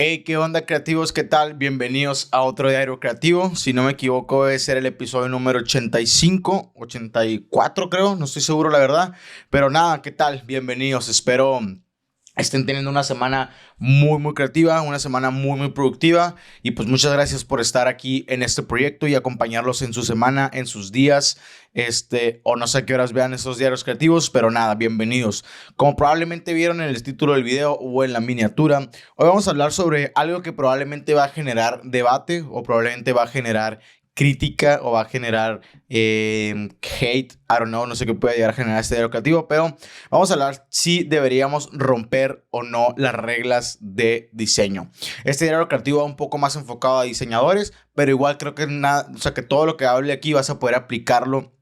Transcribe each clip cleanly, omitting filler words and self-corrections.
Hey, ¿qué onda, creativos? ¿Qué tal? Bienvenidos a otro diario creativo. Si no me equivoco, debe ser el episodio número 85, 84 creo, no estoy seguro la verdad. Pero nada, ¿qué tal? Bienvenidos. Espero estén teniendo una semana muy creativa, una semana muy productiva. Y pues muchas gracias por estar aquí en este proyecto y acompañarlos en su semana, en sus días, o no sé a qué horas vean estos diarios creativos, pero nada, bienvenidos. Como probablemente vieron en el título del video o en la miniatura, hoy vamos a hablar sobre algo que probablemente va a generar debate o probablemente va a generar crítica o va a generar hate, I don't know, no sé qué puede llegar a generar este diario creativo, pero vamos a hablar si deberíamos romper o no las reglas de diseño. Este diario creativo va un poco más enfocado a diseñadores, pero igual creo que nada, o sea, que todo lo que hable aquí vas a poder aplicarlo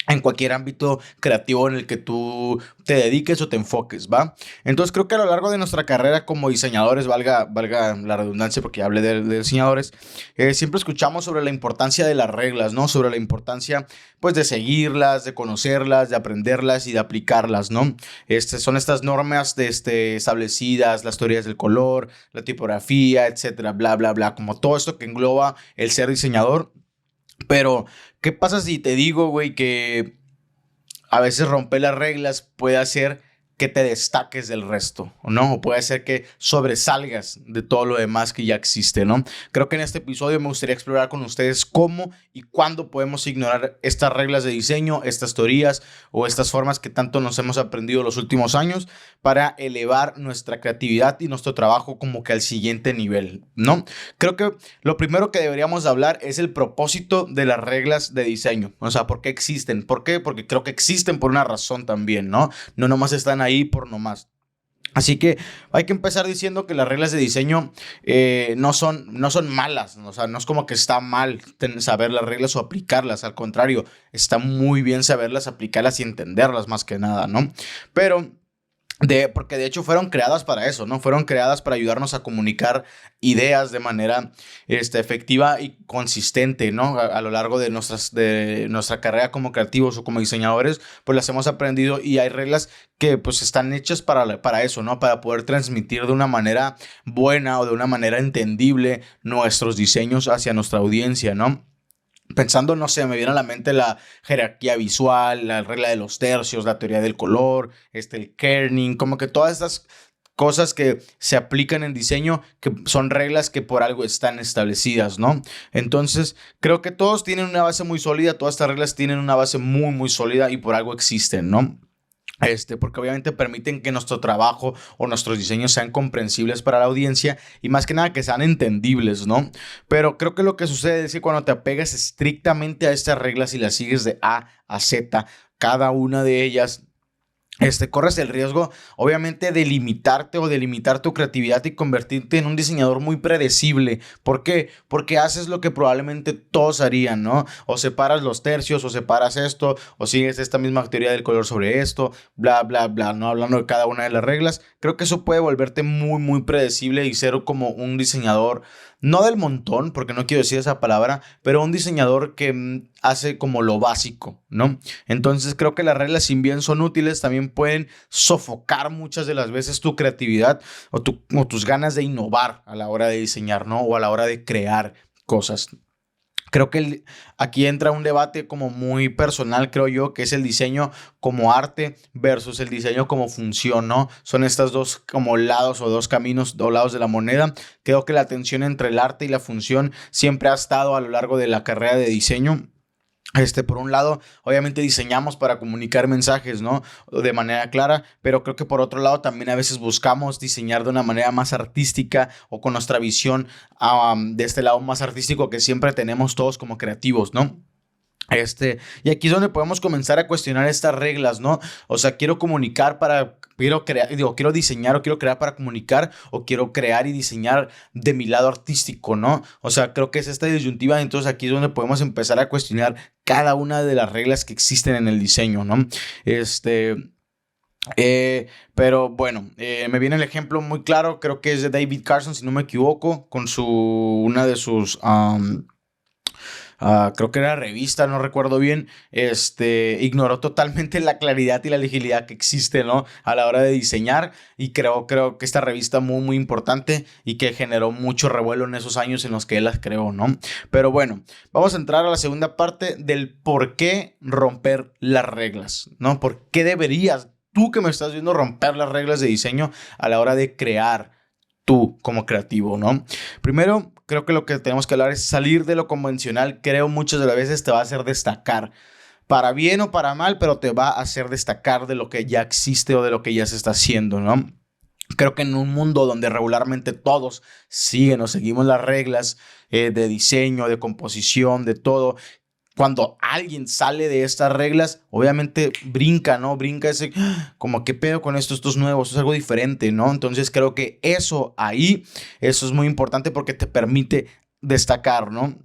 en cualquier ámbito creativo en el que tú te dediques o te enfoques, ¿va? Entonces creo que a lo largo de nuestra carrera como diseñadores, valga la redundancia porque ya hablé de diseñadores, siempre escuchamos sobre la importancia de las reglas, ¿no? Sobre la importancia, pues, de seguirlas, de conocerlas, de aprenderlas y de aplicarlas, ¿no? Son estas normas establecidas, las teorías del color, la tipografía, etcétera, bla, como todo esto que engloba el ser diseñador. Pero, ¿qué pasa si te digo, güey, que a veces romper las reglas puede hacer que te destaques del resto, ¿no? O puede hacer que sobresalgas de todo lo demás que ya existe, ¿no? Creo que en este episodio me gustaría explorar con ustedes cómo y cuándo podemos ignorar estas reglas de diseño, estas teorías o estas formas que tanto nos hemos aprendido los últimos años para elevar nuestra creatividad y nuestro trabajo como que al siguiente nivel, ¿no? Creo que lo primero que deberíamos hablar es el propósito de las reglas de diseño. O sea, ¿por qué existen? ¿Por qué? Porque creo que existen por una razón también, ¿no? No nomás están ahí por nomás. Así que hay que empezar diciendo que las reglas de diseño no son malas, ¿no? O sea, no es como que está mal saber las reglas o aplicarlas, al contrario, está muy bien saberlas, aplicarlas y entenderlas más que nada, ¿no? Pero porque de hecho fueron creadas para eso, ¿no? Fueron creadas para ayudarnos a comunicar ideas de manera efectiva y consistente, ¿no? A lo largo de nuestra carrera como creativos o como diseñadores, pues las hemos aprendido y hay reglas que pues están hechas para eso, ¿no? Para poder transmitir de una manera buena o de una manera entendible nuestros diseños hacia nuestra audiencia, ¿no? Pensando, no sé, me viene a la mente la jerarquía visual, la regla de los tercios, la teoría del color, el kerning, como que todas estas cosas que se aplican en diseño, que son reglas que por algo están establecidas, ¿no? Entonces, creo que todos tienen una base muy sólida, todas estas reglas tienen una base muy sólida y por algo existen, ¿no? Porque obviamente permiten que nuestro trabajo o nuestros diseños sean comprensibles para la audiencia y más que nada que sean entendibles, ¿no? Pero creo que lo que sucede es que cuando te apegas estrictamente a estas reglas y las sigues de A a Z, cada una de ellas corres el riesgo, obviamente, de limitarte o de limitar tu creatividad y convertirte en un diseñador muy predecible. ¿Por qué? Porque haces lo que probablemente todos harían, ¿no? O separas los tercios, o separas esto, o sigues esta misma teoría del color sobre esto, bla, ¿no? Hablando de cada una de las reglas. Creo que eso puede volverte muy predecible y ser como un diseñador, no del montón, porque no quiero decir esa palabra, pero un diseñador que hace como lo básico, ¿no? Entonces creo que las reglas, si bien son útiles, también pueden sofocar muchas de las veces tu creatividad o tus ganas de innovar a la hora de diseñar, ¿no? O a la hora de crear cosas. Creo que aquí entra un debate como muy personal, creo yo, que es el diseño como arte versus el diseño como función, ¿no? Son estas dos como lados o dos caminos o lados de la moneda. Creo que la tensión entre el arte y la función siempre ha estado a lo largo de la carrera de diseño. Por un lado, obviamente diseñamos para comunicar mensajes, ¿no? De manera clara, pero creo que por otro lado también a veces buscamos diseñar de una manera más artística o con nuestra visión de este lado más artístico que siempre tenemos todos como creativos, ¿no? Y aquí es donde podemos comenzar a cuestionar estas reglas, ¿no? O sea, quiero diseñar o quiero crear para comunicar o quiero crear y diseñar de mi lado artístico, ¿no? O sea, creo que es esta disyuntiva, entonces aquí es donde podemos empezar a cuestionar cada una de las reglas que existen en el diseño, ¿no? Este... pero bueno, me viene el ejemplo muy claro, creo que es de David Carson, si no me equivoco, con una de sus creo que era revista, no recuerdo bien, ignoró totalmente la claridad y la legibilidad que existe, ¿no? A la hora de diseñar, y creo que esta revista muy importante y que generó mucho revuelo en esos años en los que él las creó, ¿no? Pero bueno, vamos a entrar a la segunda parte del por qué romper las reglas, ¿no? ¿Por qué deberías, tú que me estás viendo, romper las reglas de diseño a la hora de crear tú como creativo, ¿no? Primero, creo que lo que tenemos que hablar es salir de lo convencional. Creo muchas de las veces te va a hacer destacar, para bien o para mal, pero te va a hacer destacar de lo que ya existe o de lo que ya se está haciendo, ¿no? Creo que en un mundo donde regularmente todos siguen o seguimos las reglas de diseño, de composición, de todo, cuando alguien sale de estas reglas, obviamente brinca, ¿no? Brinca ese, como, ¿qué pedo con esto? Esto es nuevo, esto es algo diferente, ¿no? Entonces creo que eso es muy importante porque te permite destacar, ¿no?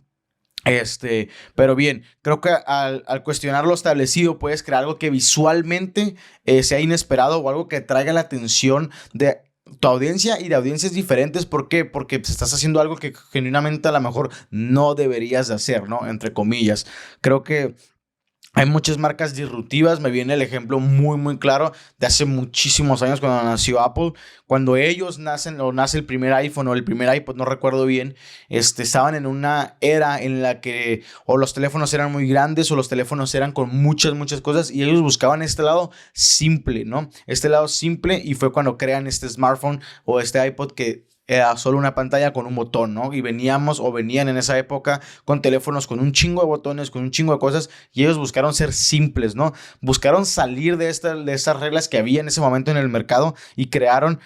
Pero bien, creo que al cuestionar lo establecido puedes crear algo que visualmente sea inesperado o algo que traiga la atención de tu audiencia y de audiencias diferentes. ¿Por qué? Porque pues, estás haciendo algo que genuinamente a lo mejor no deberías de hacer, ¿no? Entre comillas. Creo que hay muchas marcas disruptivas. Me viene el ejemplo muy claro de hace muchísimos años cuando nació Apple. Cuando ellos nacen o nace el primer iPhone o el primer iPod, no recuerdo bien, estaban en una era en la que o los teléfonos eran muy grandes o los teléfonos eran con muchas cosas y ellos buscaban este lado simple, ¿no? Este lado simple, y fue cuando crean este smartphone o este iPod que era solo una pantalla con un botón, ¿no? Y venían en esa época con teléfonos con un chingo de botones, con un chingo de cosas, y ellos buscaron ser simples, ¿no? Buscaron salir de estas reglas que había en ese momento en el mercado y crearon,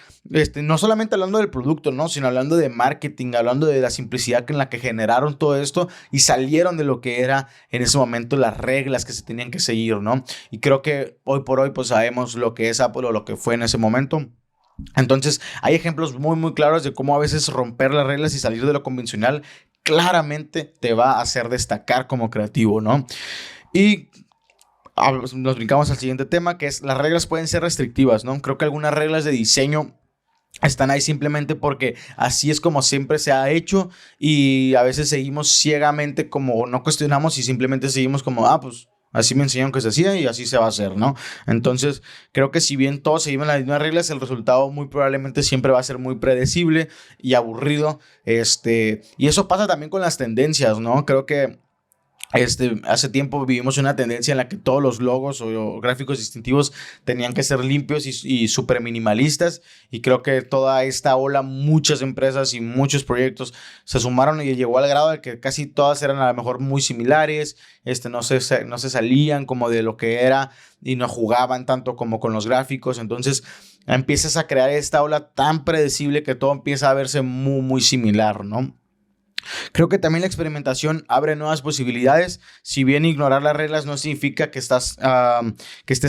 no solamente hablando del producto, ¿no? Sino hablando de marketing, hablando de la simplicidad en la que generaron todo esto y salieron de lo que era en ese momento las reglas que se tenían que seguir, ¿no? Y creo que hoy por hoy pues sabemos lo que es Apple o lo que fue en ese momento. Entonces, hay ejemplos muy claros de cómo a veces romper las reglas y salir de lo convencional claramente te va a hacer destacar como creativo, ¿no? Y nos brincamos al siguiente tema, que es las reglas pueden ser restrictivas, ¿no? Creo que algunas reglas de diseño están ahí simplemente porque así es como siempre se ha hecho, y a veces seguimos ciegamente, como no cuestionamos y simplemente seguimos como, pues así me enseñaron que se hacía y así se va a hacer, ¿no? Entonces, creo que si bien todos seguimos las mismas reglas, el resultado muy probablemente siempre va a ser muy predecible y aburrido. Y eso pasa también con las tendencias, ¿no? Creo que hace tiempo vivimos una tendencia en la que todos los logos o gráficos distintivos tenían que ser limpios y súper minimalistas, y creo que toda esta ola, muchas empresas y muchos proyectos se sumaron y llegó al grado de que casi todas eran a lo mejor muy similares, no se salían como de lo que era y no jugaban tanto como con los gráficos. Entonces empiezas a crear esta ola tan predecible que todo empieza a verse muy similar, ¿no? Creo que también la experimentación abre nuevas posibilidades. Si bien ignorar las reglas no significa que estés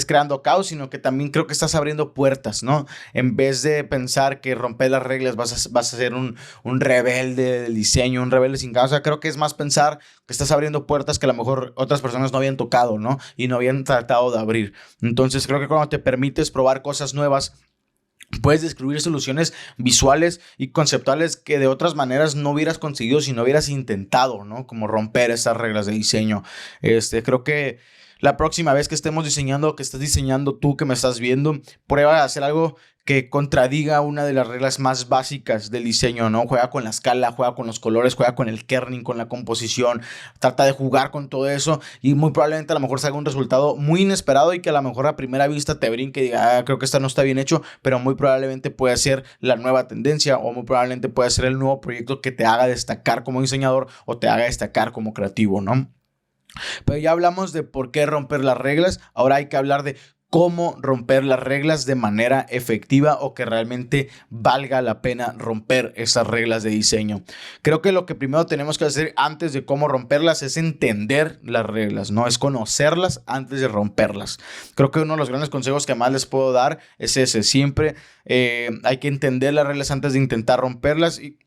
creando caos, sino que también creo que estás abriendo puertas, ¿no? En vez de pensar que romper las reglas vas a ser un rebelde del diseño, un rebelde sin causa. Creo que es más pensar que estás abriendo puertas que a lo mejor otras personas no habían tocado, ¿no? Y no habían tratado de abrir. Entonces creo que cuando te permites probar cosas nuevas, puedes descubrir soluciones visuales y conceptuales que de otras maneras no hubieras conseguido si no hubieras intentado, ¿no? Como romper esas reglas de diseño. Creo que la próxima vez que estemos diseñando, que estés diseñando tú que me estás viendo, prueba a hacer algo que contradiga una de las reglas más básicas del diseño, ¿no? Juega con la escala, juega con los colores, juega con el kerning, con la composición, trata de jugar con todo eso y muy probablemente a lo mejor salga un resultado muy inesperado y que a lo mejor a primera vista te brinque y diga, creo que esto no está bien hecho, pero muy probablemente puede ser la nueva tendencia o muy probablemente puede ser el nuevo proyecto que te haga destacar como diseñador o te haga destacar como creativo, ¿no? Pero ya hablamos de por qué romper las reglas, ahora hay que hablar de cómo romper las reglas de manera efectiva o que realmente valga la pena romper esas reglas de diseño. Creo que lo que primero tenemos que hacer antes de cómo romperlas es entender las reglas, no es conocerlas antes de romperlas. Creo que uno de los grandes consejos que más les puedo dar es ese, siempre hay que entender las reglas antes de intentar romperlas y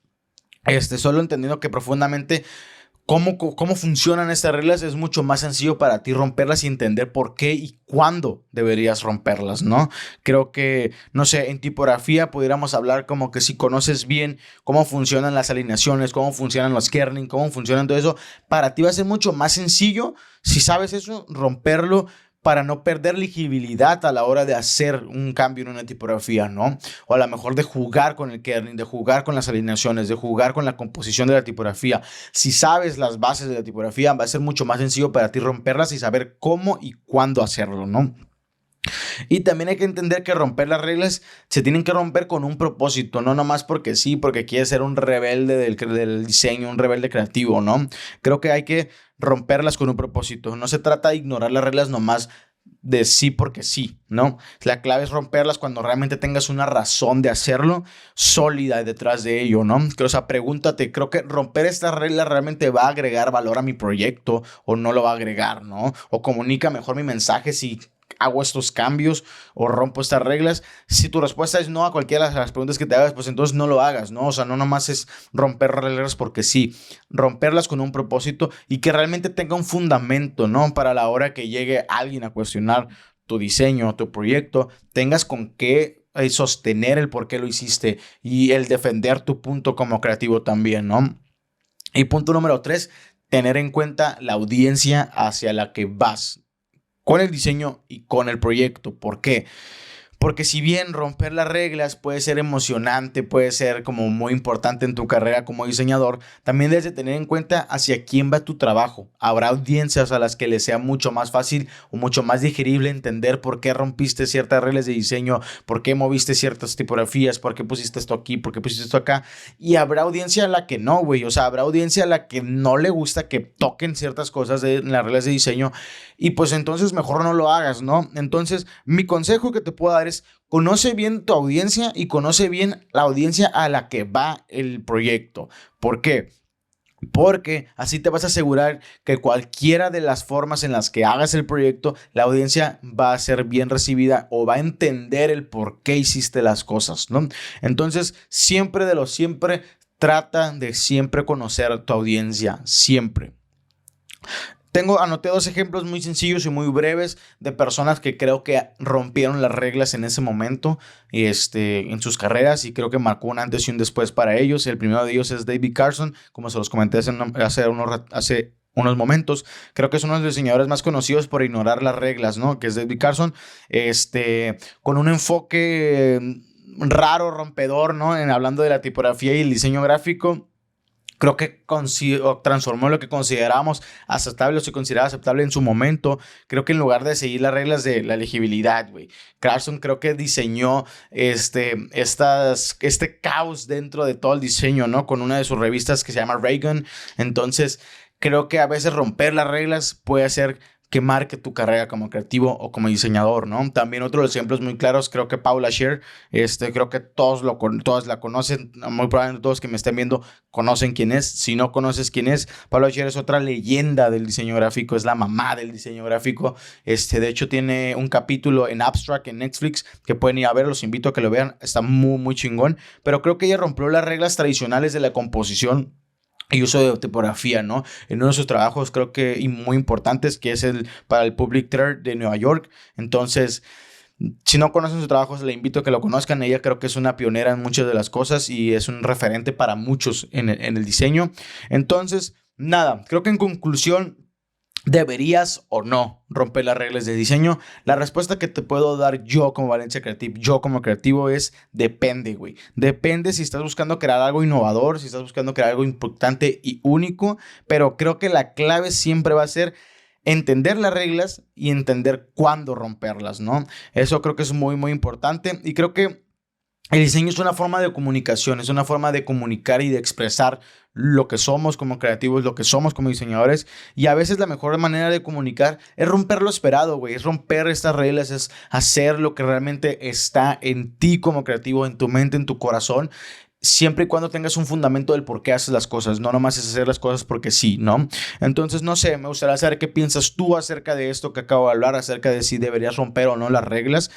solo entendiendo que profundamente cómo funcionan estas reglas, es mucho más sencillo para ti romperlas y entender por qué y cuándo deberías romperlas, ¿no? Creo que, no sé, en tipografía pudiéramos hablar como que si conoces bien cómo funcionan las alineaciones, cómo funcionan los kerning, cómo funcionan todo eso, para ti va a ser mucho más sencillo, si sabes eso, romperlo para no perder legibilidad a la hora de hacer un cambio en una tipografía, ¿no? O a lo mejor de jugar con el kerning, de jugar con las alineaciones, de jugar con la composición de la tipografía. Si sabes las bases de la tipografía, va a ser mucho más sencillo para ti romperlas y saber cómo y cuándo hacerlo, ¿no? Y también hay que entender que romper las reglas se tienen que romper con un propósito, no nomás porque sí, porque quieres ser un rebelde del diseño, un rebelde creativo, ¿no? Creo que hay que romperlas con un propósito. No se trata de ignorar las reglas nomás de sí porque sí, ¿no? La clave es romperlas cuando realmente tengas una razón de hacerlo sólida detrás de ello, ¿no? O sea, pregúntate, creo que romper estas reglas realmente va a agregar valor a mi proyecto o no lo va a agregar, ¿no? O comunica mejor mi mensaje si hago estos cambios o rompo estas reglas. Si tu respuesta es no a cualquiera de las preguntas que te hagas, pues entonces no lo hagas, ¿no? O sea, no nomás es romper reglas porque sí, romperlas con un propósito y que realmente tenga un fundamento, ¿no? Para la hora que llegue alguien a cuestionar tu diseño, tu proyecto, tengas con qué sostener el por qué lo hiciste y el defender tu punto como creativo también, ¿no? Y punto número 3, tener en cuenta la audiencia hacia la que vas con el diseño y con el proyecto. ¿Por qué? Porque si bien romper las reglas puede ser emocionante, puede ser como muy importante en tu carrera como diseñador, también debes de tener en cuenta hacia quién va tu trabajo. Habrá audiencias a las que les sea mucho más fácil o mucho más digerible entender por qué rompiste ciertas reglas de diseño, por qué moviste ciertas tipografías, por qué pusiste esto aquí, por qué pusiste esto acá. Y habrá audiencia a la que no, güey. O sea, habrá audiencia a la que no le gusta que toquen ciertas cosas de las reglas de diseño y pues entonces mejor no lo hagas, ¿no? Entonces, mi consejo que te puedo dar es conoce bien tu audiencia y conoce bien la audiencia a la que va el proyecto. ¿Por qué? Porque así te vas a asegurar que cualquiera de las formas en las que hagas el proyecto, la audiencia va a ser bien recibida o va a entender el por qué hiciste las cosas, ¿no? Entonces, siempre, trata de siempre conocer tu audiencia, siempre. Anoté 2 ejemplos muy sencillos y muy breves de personas que creo que rompieron las reglas en ese momento en sus carreras y creo que marcó un antes y un después para ellos. El primero de ellos es David Carson, como se los comenté hace unos momentos. Creo que es uno de los diseñadores más conocidos por ignorar las reglas, ¿no? Que es David Carson, con un enfoque raro, rompedor, ¿no? Hablando de la tipografía y el diseño gráfico. Creo que transformó lo que considerábamos aceptable o se consideraba aceptable en su momento. Creo que en lugar de seguir las reglas de la legibilidad, güey, Carson creo que diseñó este caos dentro de todo el diseño, ¿no? Con una de sus revistas que se llama Reagan. Entonces, creo que a veces romper las reglas puede hacer que marque tu carrera como creativo o como diseñador, ¿no? También otro de los ejemplos muy claros, creo que Paula Scher, creo que todos la conocen, muy probablemente todos que me estén viendo conocen quién es. Si no conoces quién es, Paula Scher es otra leyenda del diseño gráfico, es la mamá del diseño gráfico. De hecho, tiene un capítulo en Abstract en Netflix que pueden ir a ver, los invito a que lo vean, está muy, muy chingón. Pero creo que ella rompió las reglas tradicionales de la composición y uso de tipografía, ¿no? En uno de sus trabajos creo que muy importantes, que es para el Public Theater de Nueva York. Entonces, si no conocen sus trabajos, le invito a que lo conozcan. Ella creo que es una pionera en muchas de las cosas y es un referente para muchos en el diseño. Entonces, nada, creo que en conclusión, ¿deberías o no romper las reglas de diseño? La respuesta que te puedo dar yo como Valencia Creative, yo como creativo es depende, güey. Depende si estás buscando crear algo innovador, si estás buscando crear algo importante y único, pero creo que la clave siempre va a ser entender las reglas y entender cuándo romperlas, ¿no? Eso creo que es muy, muy importante y creo que el diseño es una forma de comunicación, es una forma de comunicar y de expresar lo que somos como creativos, lo que somos como diseñadores. Y a veces la mejor manera de comunicar es romper lo esperado, güey. Es romper estas reglas, es hacer lo que realmente está en ti como creativo, en tu mente, en tu corazón. siempre y cuando tengas un fundamento del por qué haces las cosas, no nomás es hacer las cosas porque sí, ¿no? Entonces, no sé, me gustaría saber qué piensas tú acerca de esto que acabo de hablar, acerca de si deberías romper o no las reglas,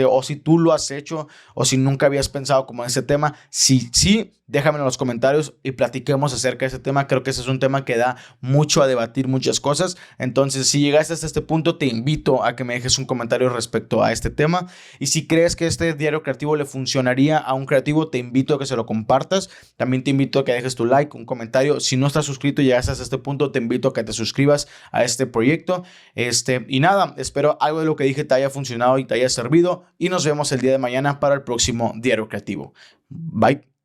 o si tú lo has hecho, o si nunca habías pensado como en ese tema. Si sí, déjame en los comentarios y platiquemos acerca de ese tema. Creo que ese es un tema que da mucho a debatir muchas cosas. Entonces, si llegaste hasta este punto, te invito a que me dejes un comentario respecto a este tema. Y si crees que este diario creativo le funcionaría a un creativo, te invito a que se lo compartas. También te invito a que dejes tu like, un comentario. Si no estás suscrito y llegaste hasta este punto, te invito a que te suscribas a este proyecto. Y nada, espero algo de lo que dije te haya funcionado y te haya servido. Y nos vemos el día de mañana para el próximo diario creativo. Bye.